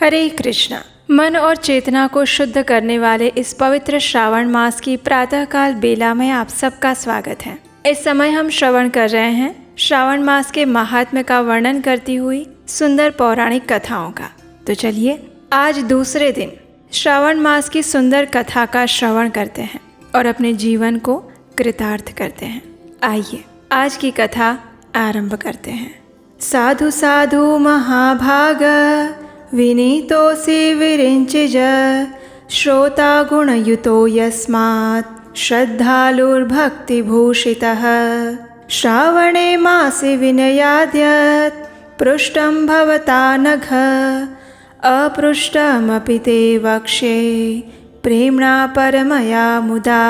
हरे कृष्णा। मन और चेतना को शुद्ध करने वाले इस पवित्र श्रावण मास की प्रातःकाल बेला में आप सबका स्वागत है। इस समय हम श्रवण कर रहे हैं श्रावण मास के महात्म्य का वर्णन करती हुई सुंदर पौराणिक कथाओं का। तो चलिए आज दूसरे दिन श्रावण मास की सुंदर कथा का श्रवण करते हैं और अपने जीवन को कृतार्थ करते हैं। आइए आज की कथा आरंभ करते हैं। साधु साधु महाभाग विनीतोऽसि विरिञ्चिज श्रोता गुणयुतो यस्मात् श्रद्धालुर्भक्तिभूषितः श्रावणे मासि विनयाद्यत् पृष्टं भवता नघ अपृष्टमपि ते वक्ष्ये प्रेम्णा परमया मुदा।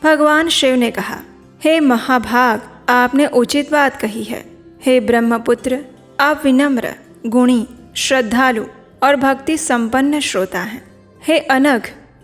भगवान शिव ने कहा, हे महाभाग, आपने उचित बात कही है। हे ब्रह्मपुत्र, आप विनम्र, गुणी, श्रद्धालु और भक्ति संपन्न श्रोता हैं। हे अनघ,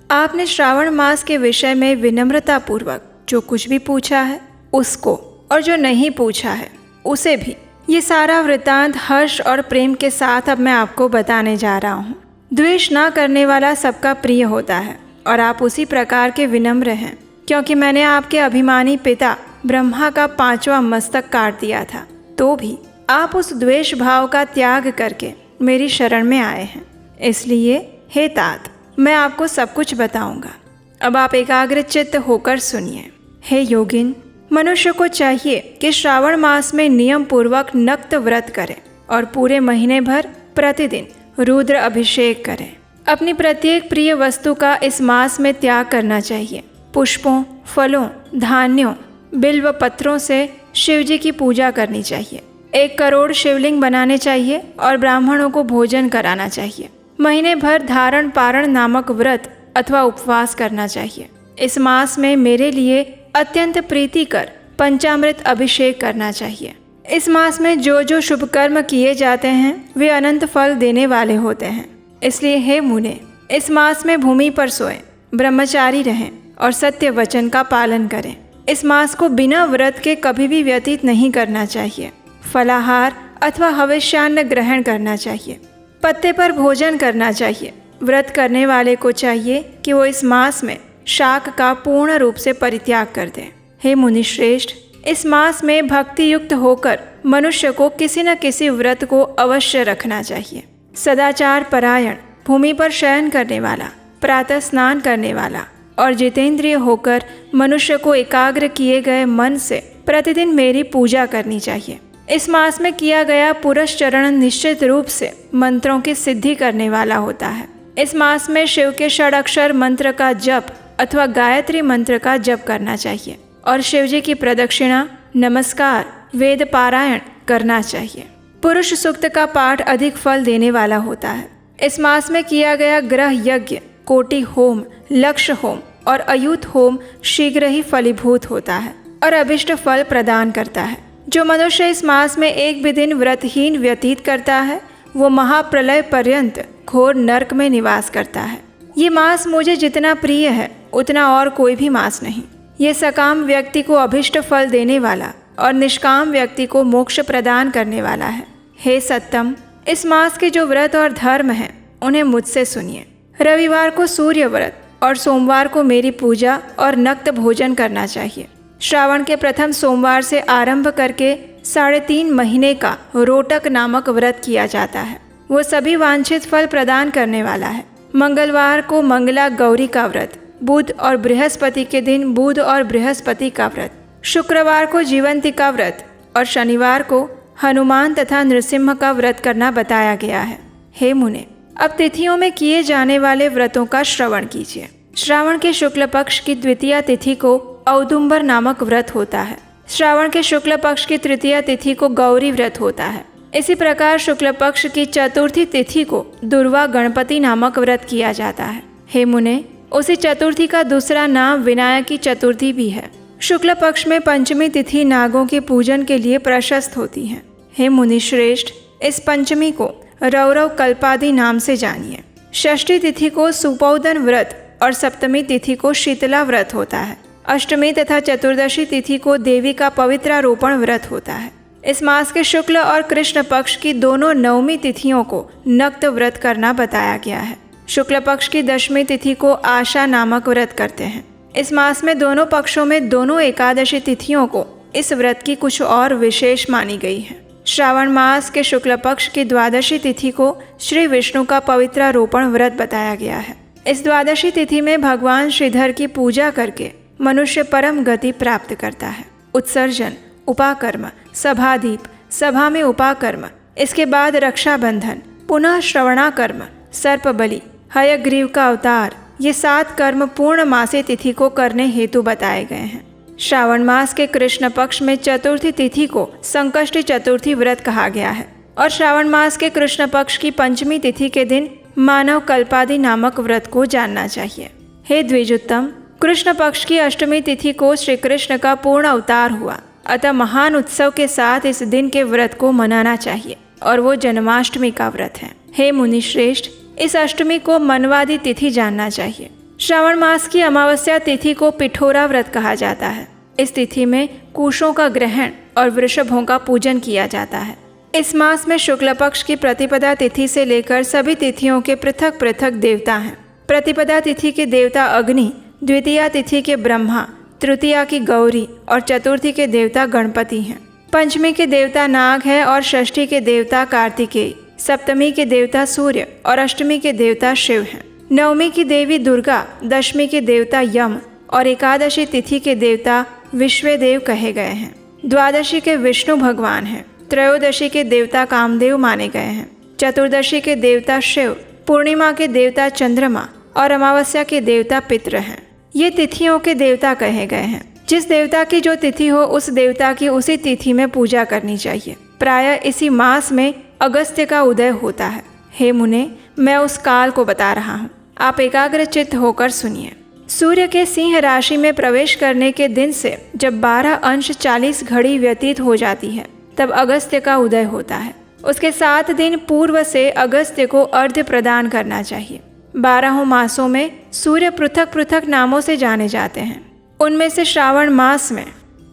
आपने श्रावण मास के विषय में विनम्रता पूर्वक जो कुछ भी पूछा है उसको, और जो नहीं पूछा है उसे भी, ये सारा वृत्तांत हर्ष और प्रेम के साथ अब मैं आपको बताने जा रहा हूँ। द्वेष ना करने वाला सबका प्रिय होता है और आप उसी प्रकार के विनम्र हैं, क्योंकि मैंने आपके अभिमानी पिता ब्रह्मा का 5वां मस्तक काट दिया था, तो भी आप उस द्वेष भाव का त्याग करके मेरी शरण में आए हैं। इसलिए हे तात, मैं आपको सब कुछ बताऊंगा। अब आप एकाग्रचित्त होकर सुनिए। हे योगिन, मनुष्य को चाहिए कि श्रावण मास में नियम पूर्वक नक्त व्रत करें और पूरे महीने भर प्रतिदिन रुद्र अभिषेक करें। अपनी प्रत्येक प्रिय वस्तु का इस मास में त्याग करना चाहिए। पुष्पों, फलों, धान्यों, बिल्व पत्रों से शिवजी की पूजा करनी चाहिए। 1 करोड़ शिवलिंग बनाने चाहिए और ब्राह्मणों को भोजन कराना चाहिए। महीने भर धारण पारण नामक व्रत अथवा उपवास करना चाहिए। इस मास में मेरे लिए अत्यंत प्रीतिकर पंचामृत अभिषेक करना चाहिए। इस मास में जो जो शुभ कर्म किए जाते हैं वे अनंत फल देने वाले होते हैं। इसलिए हे मुने, इस मास में भूमि पर सोएं, ब्रह्मचारी रहें और सत्य वचन का पालन करें। इस मास को बिना व्रत के कभी भी व्यतीत नहीं करना चाहिए। फलाहार अथवा हविष्यान्न ग्रहण करना चाहिए। पत्ते पर भोजन करना चाहिए। व्रत करने वाले को चाहिए कि वो इस मास में शाक का पूर्ण रूप से परित्याग कर दे। हे मुनिश्रेष्ठ, इस मास में भक्ति युक्त होकर मनुष्य को किसी न किसी व्रत को अवश्य रखना चाहिए। सदाचार परायण, भूमि पर शयन करने वाला, प्रातः स्नान करने वाला और जितेंद्रिय होकर मनुष्य को एकाग्र किए गए मन से प्रतिदिन मेरी पूजा करनी चाहिए। इस मास में किया गया पुरस्चरण निश्चित रूप से मंत्रों की सिद्धि करने वाला होता है। इस मास में शिव के षडाक्षर मंत्र का जप अथवा गायत्री मंत्र का जप करना चाहिए और शिवजी की प्रदक्षिणा, नमस्कार, वेद पारायण करना चाहिए। पुरुष सूक्त का पाठ अधिक फल देने वाला होता है। इस मास में किया गया ग्रह यज्ञ, कोटि होम, लक्ष्य होम और अयूत होम शीघ्र ही फलीभूत होता है और अभिष्ट फल प्रदान करता है। जो मनुष्य इस मास में एक भी दिन व्रतहीन व्यतीत करता है वो महाप्रलय पर्यंत घोर नरक में निवास करता है। ये मास मुझे जितना प्रिय है उतना और कोई भी मास नहीं। ये सकाम व्यक्ति को अभिष्ट फल देने वाला और निष्काम व्यक्ति को मोक्ष प्रदान करने वाला है। हे सत्तम, इस मास के जो व्रत और धर्म हैं उन्हें मुझसे सुनिए। रविवार को सूर्य व्रत और सोमवार को मेरी पूजा और नक्त भोजन करना चाहिए। श्रावण के प्रथम सोमवार से आरंभ करके 3.5 महीने का रोटक नामक व्रत किया जाता है। वो सभी वांछित फल प्रदान करने वाला है। मंगलवार को मंगला गौरी का व्रत, बुध और बृहस्पति के दिन बुध और बृहस्पति का व्रत, शुक्रवार को जीवंती का व्रत और शनिवार को हनुमान तथा नृसिंह का व्रत करना बताया गया है। हे मुने, अब तिथियों में किए जाने वाले व्रतों का श्रवण कीजिए। श्रावण के शुक्ल पक्ष की द्वितीया तिथि को औदुंबर नामक व्रत होता है। श्रावण के शुक्ल पक्ष की तृतीया तिथि को गौरी व्रत होता है। इसी प्रकार शुक्ल पक्ष की चतुर्थी तिथि को दुर्वा गणपति नामक व्रत किया जाता है। हे मुने, उसी चतुर्थी का दूसरा नाम विनायकी चतुर्थी भी है। शुक्ल पक्ष में पंचमी तिथि नागों के पूजन के लिए प्रशस्त होती है। हे मुनिश्रेष्ठ, इस पंचमी को रौरव कल्पादि नाम से जानिए। षष्ठी तिथि को सुपौदन व्रत और सप्तमी तिथि को शीतला व्रत होता है। अष्टमी तथा चतुर्दशी तिथि को देवी का पवित्रारोपण व्रत होता है। इस मास के शुक्ल और कृष्ण पक्ष की दोनों नवमी तिथियों को नक्त व्रत करना बताया गया है। शुक्ल पक्ष की दशमी तिथि को आशा नामक व्रत करते हैं। इस मास में दोनों पक्षों में दोनों एकादशी तिथियों को इस व्रत की कुछ और विशेष मानी गई है। श्रावण मास के शुक्ल पक्ष की द्वादशी तिथि को श्री विष्णु का पवित्रारोपण व्रत बताया गया है। इस द्वादशी तिथि में भगवान श्रीधर की पूजा करके मनुष्य परम गति प्राप्त करता है। उत्सर्जन, उपाकर्म, सभादीप, सभा में उपाकर्म, इसके बाद रक्षाबंधन, पुनः श्रवणाकर्म, सर्प बलि, हयग्रीव का अवतार, ये 7 कर्म पूर्ण मासी तिथि को करने हेतु बताए गए हैं। श्रावण मास के कृष्ण पक्ष में चतुर्थी तिथि को संकष्टी चतुर्थी व्रत कहा गया है और श्रावण मास के कृष्ण पक्ष की पंचमी तिथि के दिन मानव कल्पादि नामक व्रत को जानना चाहिए। हे द्विजोत्तम, कृष्ण पक्ष की अष्टमी तिथि को श्री कृष्ण का पूर्ण अवतार हुआ, अतः महान उत्सव के साथ इस दिन के व्रत को मनाना चाहिए और वो जन्माष्टमी का व्रत है। हे मुनि श्रेष्ठ, इस अष्टमी को मनवादी तिथि जानना चाहिए। श्रावण मास की अमावस्या तिथि को पिठोरा व्रत कहा जाता है। इस तिथि में कुशों का ग्रहण और वृषभों का पूजन किया जाता है। इस मास में शुक्ल पक्ष की प्रतिपदा तिथि से लेकर सभी तिथियों के पृथक पृथक देवता हैं। प्रतिपदा तिथि के देवता अग्नि, द्वितीया तिथि के ब्रह्मा, तृतीया की गौरी और चतुर्थी के देवता गणपति हैं। पंचमी के देवता नाग है और षष्ठी के देवता कार्तिकेय, सप्तमी के देवता सूर्य और अष्टमी के देवता शिव हैं। नवमी की देवी दुर्गा, दशमी के देवता यम और एकादशी तिथि के देवता विश्वदेव कहे गए हैं। द्वादशी के विष्णु भगवान हैं। त्रयोदशी के देवता कामदेव माने गए हैं। चतुर्दशी के देवता शिव, पूर्णिमा के देवता चंद्रमा और अमावस्या के देवता पितृ हैं। ये तिथियों के देवता कहे गए हैं। जिस देवता की जो तिथि हो उस देवता की उसी तिथि में पूजा करनी चाहिए। प्रायः इसी मास में अगस्त्य का उदय होता है। हे मुने, मैं उस काल को बता रहा हूँ, आप एकाग्रचित्त होकर सुनिए। सूर्य के सिंह राशि में प्रवेश करने के दिन से जब 12 अंश 40 घड़ी व्यतीत हो जाती है तब अगस्त्य का उदय होता है। उसके 7 दिन पूर्व से अगस्त्य को अर्घ्य प्रदान करना चाहिए। 12 मासों में सूर्य पृथक पृथक नामों से जाने जाते हैं। उनमें से श्रावण मास में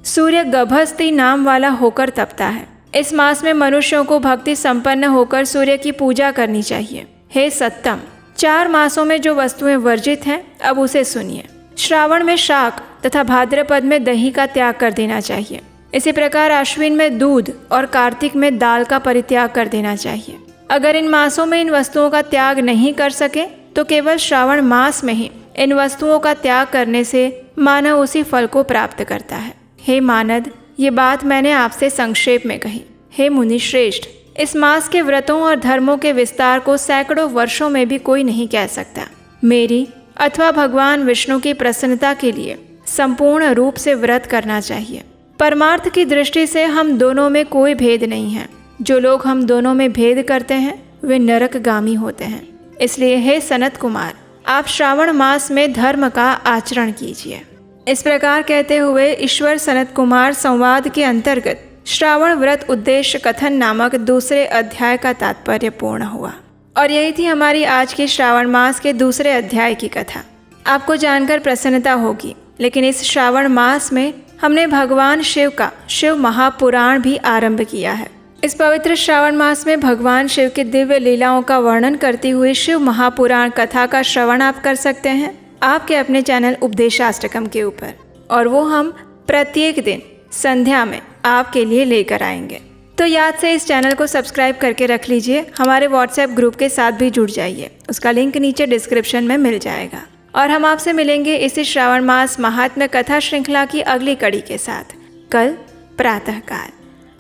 सूर्य गभस्ती नाम वाला होकर तपता है। इस मास में मनुष्यों को भक्ति संपन्न होकर सूर्य की पूजा करनी चाहिए। हे सत्तम, 4 मासों में जो वस्तुएं वर्जित हैं अब उसे सुनिए। श्रावण में शाक तथा भाद्रपद में दही का त्याग कर देना चाहिए। इसी प्रकार अश्विन में दूध और कार्तिक में दाल का परित्याग कर देना चाहिए। अगर इन मासों में इन वस्तुओं का त्याग नहीं कर सके तो केवल श्रावण मास में ही इन वस्तुओं का त्याग करने से मानव उसी फल को प्राप्त करता है। हे मानद, ये बात मैंने आपसे संक्षेप में कही। हे मुनि श्रेष्ठ, इस मास के व्रतों और धर्मों के विस्तार को सैकड़ों वर्षों में भी कोई नहीं कह सकता। मेरी अथवा भगवान विष्णु की प्रसन्नता के लिए संपूर्ण रूप से व्रत करना चाहिए। परमार्थ की दृष्टि से हम दोनों में कोई भेद नहीं है। जो लोग हम दोनों में भेद करते हैं वे नरकगामी होते हैं। इसलिए हे सनत कुमार, आप श्रावण मास में धर्म का आचरण कीजिए। इस प्रकार कहते हुए ईश्वर सनत कुमार संवाद के अंतर्गत श्रावण व्रत उद्देश्य कथन नामक दूसरे अध्याय का तात्पर्य पूर्ण हुआ। और यही थी हमारी आज की श्रावण मास के दूसरे अध्याय की कथा। आपको जानकर प्रसन्नता होगी, लेकिन इस श्रावण मास में हमने भगवान शिव का शिव महापुराण भी आरंभ किया है। इस पवित्र श्रावण मास में भगवान शिव की दिव्य लीलाओं का वर्णन करती हुई शिव महापुराण कथा का श्रवण आप कर सकते हैं आपके अपने चैनल उपदेशाष्टकम के ऊपर, और वो हम प्रत्येक दिन संध्या में आपके लिए लेकर आएंगे। तो याद से इस चैनल को सब्सक्राइब करके रख लीजिए। हमारे व्हाट्सएप ग्रुप के साथ भी जुड़ जाइए, उसका लिंक नीचे डिस्क्रिप्शन में मिल जाएगा। और हम आपसे मिलेंगे इसी श्रावण मास महात्म्य कथा श्रृंखला की अगली कड़ी के साथ कल प्रातःकाल।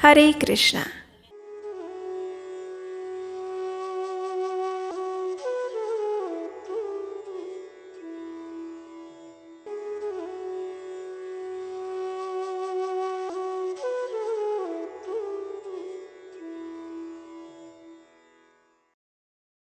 हरे कृष्णा।